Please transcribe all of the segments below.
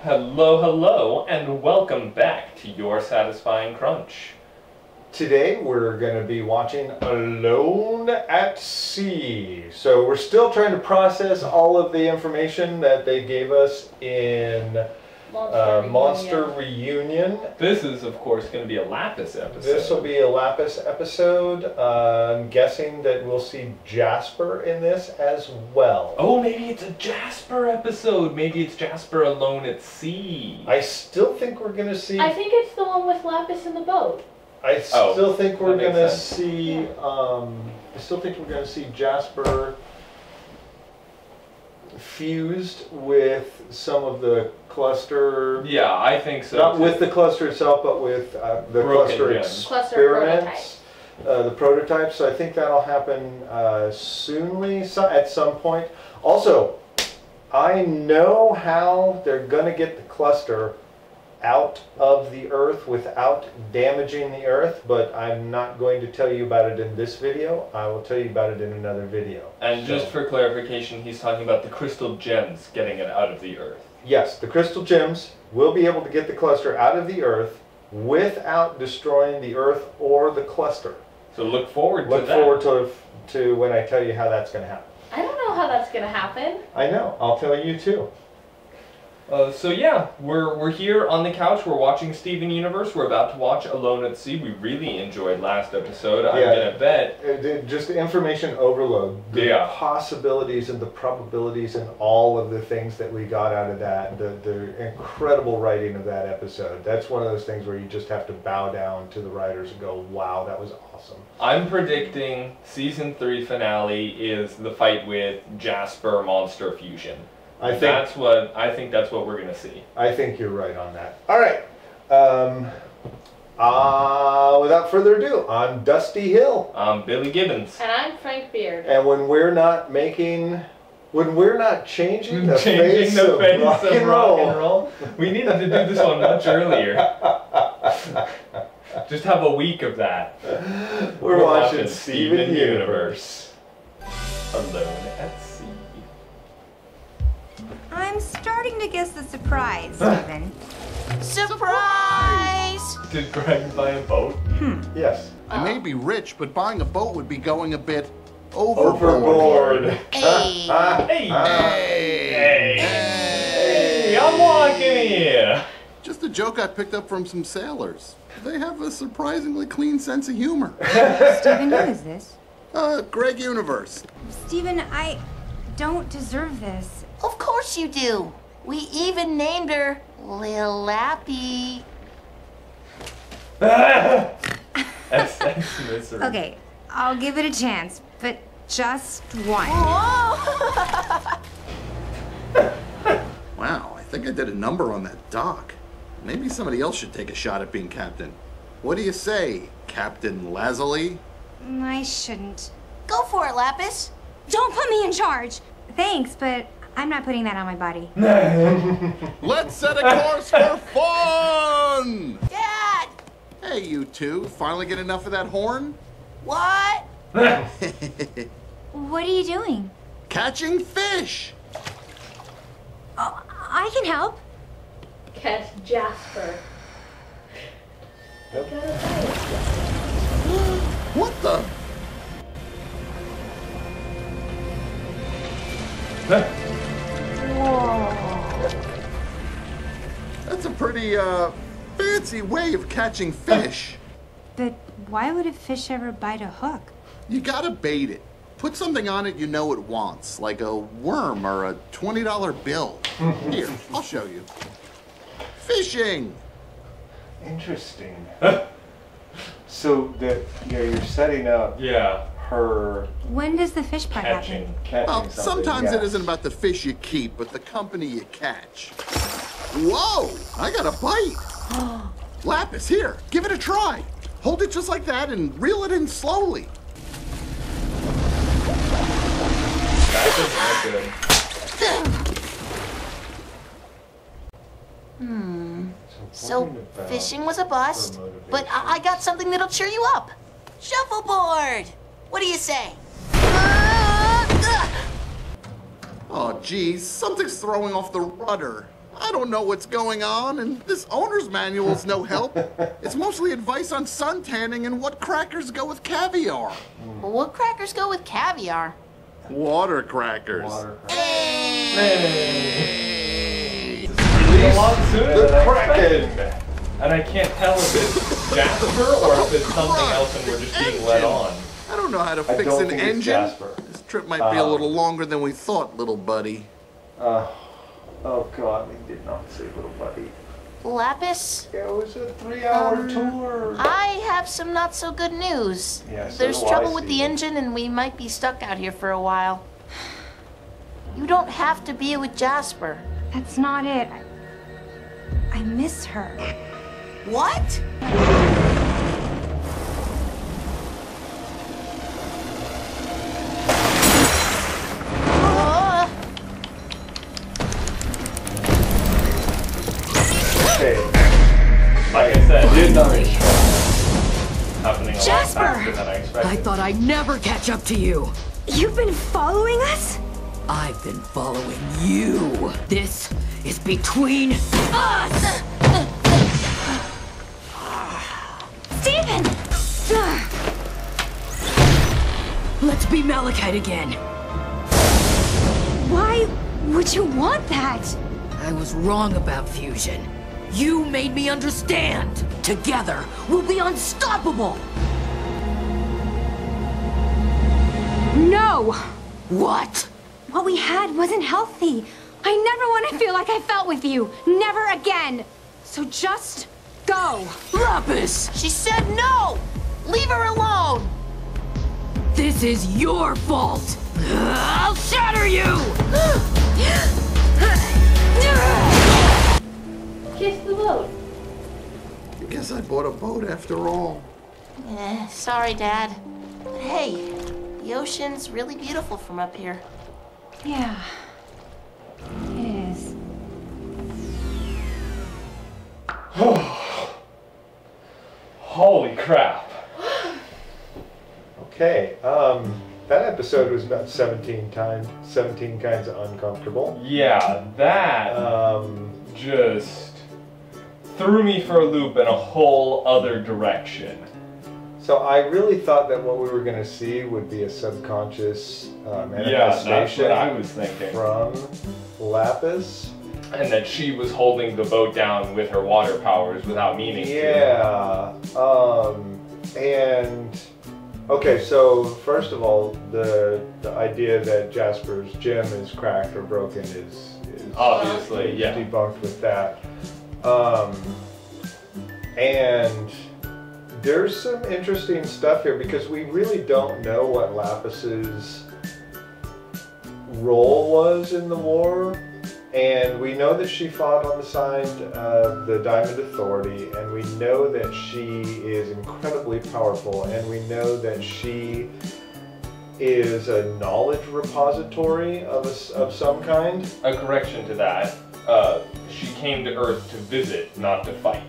Hello, hello, and welcome back to Your Satisfying Crunch. Today we're going to be watching Alone at Sea. So we're still trying to process all of the information that they gave us in Monster Reunion. This is, of course, going to be a Lapis episode. This will be a Lapis episode. I'm guessing that we'll see Jasper in this as well. Oh, maybe it's a Jasper episode. Maybe it's Jasper Alone at Sea. I still think we're going to see... I think it's the one with Lapis in the boat. I still think we're going to sense. see... Yeah. I still think we're going to see Jasper fused with some of the cluster. Yeah, I think so. Not with the cluster itself, but with the cluster experiments, the prototypes. So I think that'll happen soonly, at some point. Also, I know how they're going to get the cluster out of the Earth without damaging the Earth, but I'm not going to tell you about it in this video. I will tell you about it in another video. And just for clarification, he's talking about the crystal gems getting it out of the Earth. Yes, the crystal gems will be able to get the cluster out of the Earth without destroying the Earth or the cluster. So look forward to that. Look forward to when I tell you how that's going to happen. I don't know how that's going to happen. I know. I'll tell you too. So yeah, we're here on the couch. We're watching Steven Universe. We're about to watch Alone at Sea. We really enjoyed last episode. I'm gonna bet. Just information overload. The possibilities and the probabilities and all of the things that we got out of that. The incredible writing of that episode. That's one of those things where you just have to bow down to the writers and go, "Wow, that was awesome." I'm predicting season 3 finale is the fight with Jasper Monster Fusion. I think that's what we're gonna see. I think you're right on that. All right. Without further ado, I'm Dusty Hill. I'm Billy Gibbons. And I'm Frank Beard. And when we're not changing the face of rock and roll, we needed to do this one much earlier. Just have a week of that. We're watching Steven Universe. Alone at Sea. I'm starting to guess the surprise, Steven. Surprise! Did Greg buy a boat? Yes. I may be rich, but buying a boat would be going a bit overboard. Hey! Hey, I'm walking here. Just a joke I picked up from some sailors. They have a surprisingly clean sense of humor. Steven, who is this? Greg Universe. Steven, I don't deserve this. Of course you do. We even named her Lil Lappy. That's misery. Okay, I'll give it a chance, but just one. Whoa! Wow, I think I did a number on that dock. Maybe somebody else should take a shot at being captain. What do you say, Captain Lazuli? I shouldn't. Go for it, Lapis. Don't put me in charge. Thanks, but I'm not putting that on my body. Let's set a course for fun! Dad! Hey, you two, finally get enough of that horn? What? What are you doing? Catching fish! Oh, I can help. Catch Jasper. What the? Whoa. That's a pretty, fancy way of catching fish. But why would a fish ever bite a hook? You gotta bait it. Put something on it you know it wants, like a worm or a $20 bill. Here, I'll show you. Fishing! Interesting. So you're setting up her When does the fish part Catching. happen? Well, something, sometimes yes. it isn't about the fish you keep, but the company you catch. Whoa! I got a bite! Lapis, here, give it a try. Hold it just like that and reel it in slowly. That doesn't look good. So fishing was a bust, but I got something that'll cheer you up. Shuffleboard! What do you say? Oh, geez, something's throwing off the rudder. I don't know what's going on, and this owner's manual's no help. It's mostly advice on sun tanning and what crackers go with caviar. Well, what crackers go with caviar? Water crackers. Hey. A lot sooner than I expected. And I can't tell if it's Jasper or if it's something else and we're just being led on. I don't know how to fix an engine. Jasper. This trip might be a little longer than we thought, little buddy. Oh God, we did not say little buddy. Lapis? It was a 3-hour tour. I have some not so good news. Yeah, so There's trouble with the engine and we might be stuck out here for a while. You don't have to be with Jasper. That's not it. I miss her. What? Okay. Like I said, Did not happening a lot Jasper! faster than I expected. I thought I'd never catch up to you. You've been following us? I've been following you. This is between us! Steven! Let's be Malachite again. Why would you want that? I was wrong about fusion. You made me understand. Together, we'll be unstoppable. No! What? What we had wasn't healthy. I never want to feel like I felt with you. Never again. So just go. Lapis! She said no! Leave her alone! This is your fault. I'll shatter you! Kiss the boat. I guess I bought a boat after all. Sorry, Dad. But hey, the ocean's really beautiful from up here. Yeah. It is. Holy crap. Okay. That episode was about 17 kinds of uncomfortable. Yeah, that just threw me for a loop in a whole other direction. So I really thought that what we were going to see would be a subconscious manifestation. Yeah, that's what I was thinking. From Lapis. And that she was holding the boat down with her water powers without meaning to. Yeah. And okay, so first of all, the idea that Jasper's gem is cracked or broken is obviously debunked with that. And there's some interesting stuff here because we really don't know what Lapis's role was in the war. And we know that she fought on the side of the Diamond Authority, and we know that she is incredibly powerful, and we know that she is a knowledge repository of some kind. A correction to that, she came to Earth to visit, not to fight.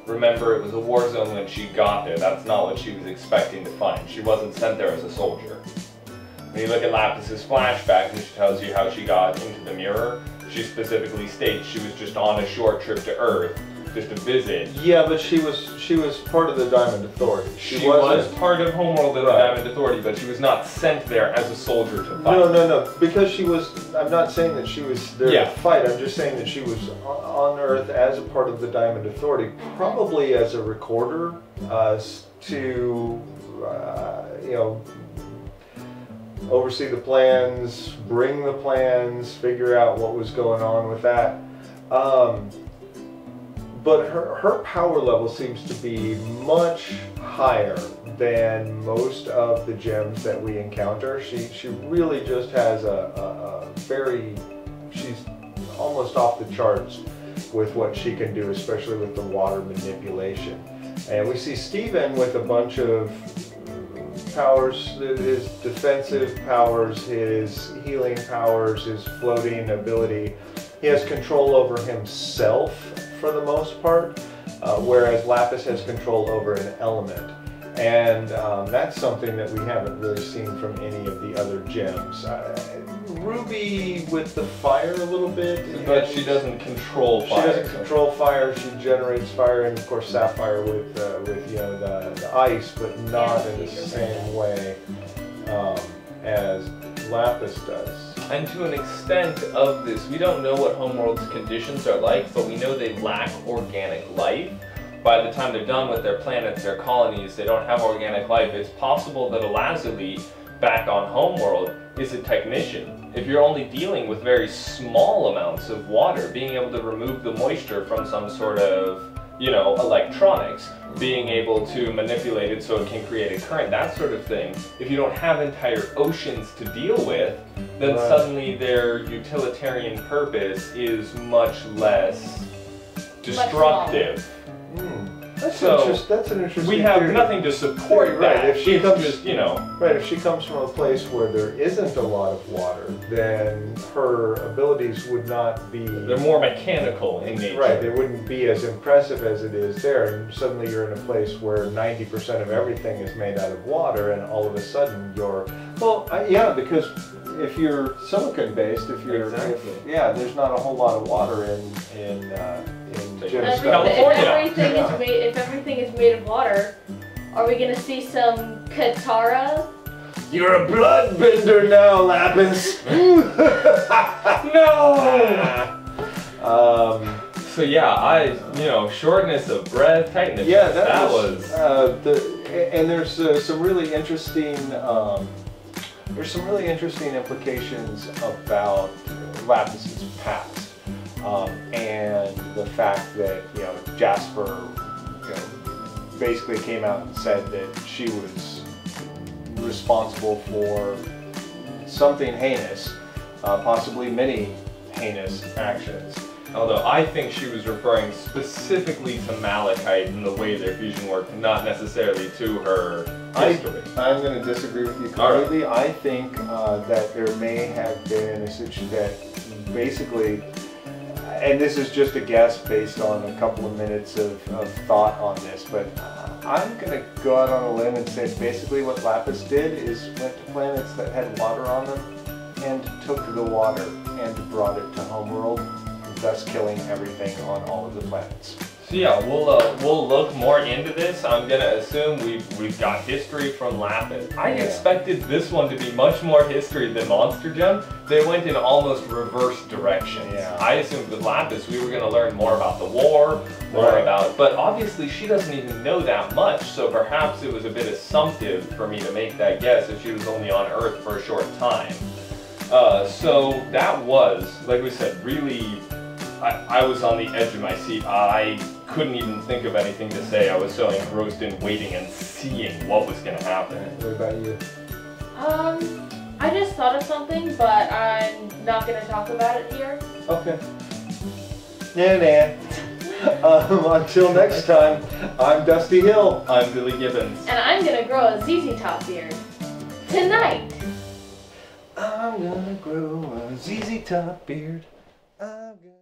Remember, it was a war zone when she got there. That's not what she was expecting to find. She wasn't sent there as a soldier. When you look at Lapis's flashback, and she tells you how she got into the mirror, she specifically states she was just on a short trip to Earth, just to visit. Yeah, but she was part of the Diamond Authority. She was part of Homeworld of the Diamond Authority, but she was not sent there as a soldier to fight. No, because she was, I'm not saying that she was there to fight, I'm just saying that she was on Earth as a part of the Diamond Authority, probably as a recorder, to, oversee the plans, bring the plans, figure out what was going on with that. But her power level seems to be much higher than most of the gems that we encounter. She really just has she's almost off the charts with what she can do, especially with the water manipulation. And we see Steven with a bunch of powers, his defensive powers, his healing powers, his floating ability. He has control over himself for the most part, whereas Lapis has control over an element. And that's something that we haven't really seen from any of the other gems. Ruby with the fire a little bit. But she doesn't control fire. She doesn't control fire. She generates fire, and of course Sapphire with the ice, but not in the same way as Lapis does. And to an extent of this, we don't know what Homeworld's conditions are like, but we know they lack organic life. By the time they're done with their planets, their colonies, they don't have organic life. It's possible that a Lazuli back on Homeworld is a technician. If you're only dealing with very small amounts of water, being able to remove the moisture from some sort of, electronics, being able to manipulate it so it can create a current, that sort of thing. If you don't have entire oceans to deal with, then suddenly their utilitarian purpose is much less destructive. That's an interesting we have theory. Nothing to support that. If she comes, just, Right, if she comes from a place where there isn't a lot of water, then her abilities would not be... They're more mechanical in nature. Right, they wouldn't be as impressive as it is there, and suddenly you're in a place where 90% of everything is made out of water, and all of a sudden you're... Well, yeah, because if you're silicon-based, there's not a whole lot of water in California. If everything is made of water, are we gonna see some Katara? You're a bloodbender now, Lapis. No. So yeah, shortness of breath, tightness. Yeah, that was. And there's some really interesting. There's some really interesting implications about Lapis's past. And the fact that Jasper basically came out and said that she was responsible for something heinous, possibly many heinous actions. Although I think she was referring specifically to Malachite and the way their fusion worked, not necessarily to her history. I'm going to disagree with you completely. Right. I think that there may have been a situation that basically, and this is just a guess based on a couple of minutes of thought on this, but I'm going to go out on a limb and say basically what Lapis did is went to planets that had water on them and took the water and brought it to Homeworld, thus killing everything on all of the planets. So yeah, we'll look more into this. I'm gonna assume we've got history from Lapis. I expected this one to be much more history than Monster Gem. They went in almost reverse directions. Yeah. I assumed with Lapis we were gonna learn more about the war, more about, but obviously she doesn't even know that much. So perhaps it was a bit assumptive for me to make that guess if she was only on Earth for a short time. So that was, like we said, really. I was on the edge of my seat. I couldn't even think of anything to say. I was so engrossed in waiting and seeing what was going to happen. What about you? I just thought of something, but I'm not going to talk about it here. Okay. Until next time, I'm Dusty Hill. I'm Billy Gibbons. And I'm going to grow a ZZ Top beard. Tonight. I'm gonna grow a ZZ Top beard. I'm gonna